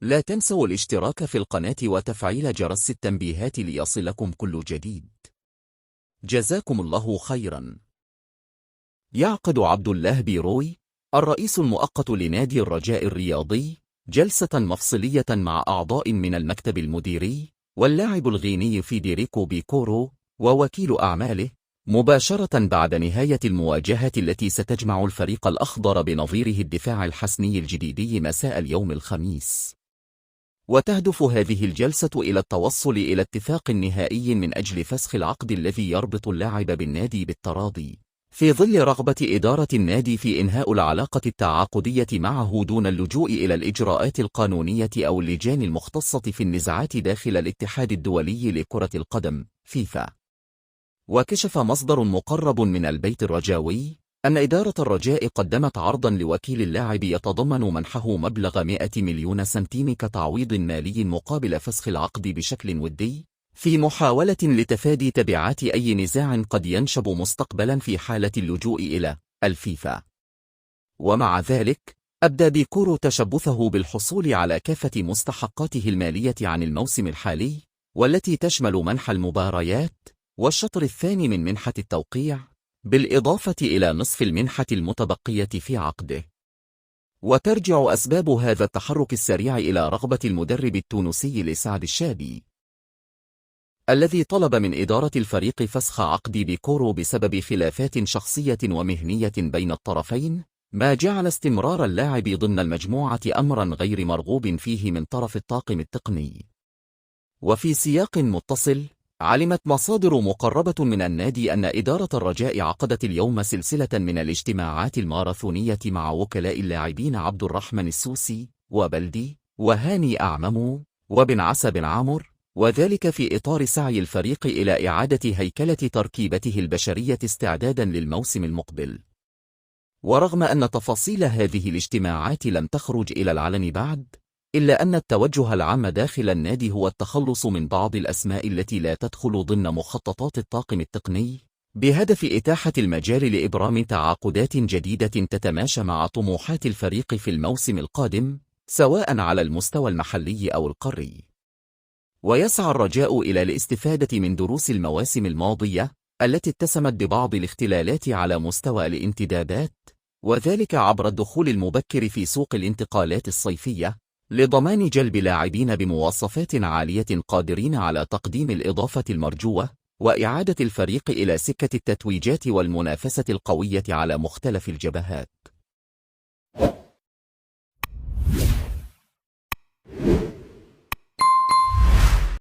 لا تنسوا الاشتراك في القناة وتفعيل جرس التنبيهات ليصلكم كل جديد. جزاكم الله خيرا. يعقد عبد الله بيروي الرئيس المؤقت لنادي الرجاء الرياضي جلسة مفصلية مع أعضاء من المكتب المديري واللاعب الغيني فيديريكو بيكورو ووكيل أعماله مباشرة بعد نهاية المواجهة التي ستجمع الفريق الأخضر بنظيره الدفاع الحسني الجديدي مساء اليوم الخميس. وتهدف هذه الجلسة إلى التوصل إلى اتفاق نهائي من أجل فسخ العقد الذي يربط اللاعب بالنادي بالتراضي، في ظل رغبة إدارة النادي في إنهاء العلاقة التعاقدية معه دون اللجوء إلى الإجراءات القانونية أو اللجان المختصة في النزاعات داخل الاتحاد الدولي لكرة القدم فيفا. وكشف مصدر مقرب من البيت الرجاوي أن إدارة الرجاء قدمت عرضا لوكيل اللاعب يتضمن منحه مبلغ 100 مليون سنتيم كتعويض مالي مقابل فسخ العقد بشكل ودي، في محاولة لتفادي تبعات أي نزاع قد ينشب مستقبلا في حالة اللجوء إلى الفيفا. ومع ذلك أبدى بيكورو تشبثه بالحصول على كافة مستحقاته المالية عن الموسم الحالي، والتي تشمل منح المباريات والشطر الثاني من منحة التوقيع، بالإضافة إلى نصف المنحة المتبقية في عقده. وترجع أسباب هذا التحرك السريع إلى رغبة المدرب التونسي لسعد الشابي، الذي طلب من إدارة الفريق فسخ عقد بيكورو بسبب خلافات شخصية ومهنية بين الطرفين، ما جعل استمرار اللاعب ضمن المجموعة أمرا غير مرغوب فيه من طرف الطاقم التقني. وفي سياق متصل، علمت مصادر مقربة من النادي أن إدارة الرجاء عقدت اليوم سلسلة من الاجتماعات الماراثونية مع وكلاء اللاعبين عبد الرحمن السوسي وبلدي وهاني أعممو وبن عسى بن عامر، وذلك في إطار سعي الفريق إلى إعادة هيكلة تركيبته البشرية استعدادا للموسم المقبل. ورغم أن تفاصيل هذه الاجتماعات لم تخرج إلى العلن بعد، إلا أن التوجه العام داخل النادي هو التخلص من بعض الأسماء التي لا تدخل ضمن مخططات الطاقم التقني، بهدف إتاحة المجال لإبرام تعاقدات جديدة تتماشى مع طموحات الفريق في الموسم القادم، سواء على المستوى المحلي أو القاري. ويسعى الرجاء إلى الاستفادة من دروس المواسم الماضية التي اتسمت ببعض الاختلالات على مستوى الانتدابات، وذلك عبر الدخول المبكر في سوق الانتقالات الصيفية، لضمان جلب لاعبين بمواصفات عالية قادرين على تقديم الإضافة المرجوة، وإعادة الفريق إلى سكة التتويجات والمنافسة القوية على مختلف الجبهات.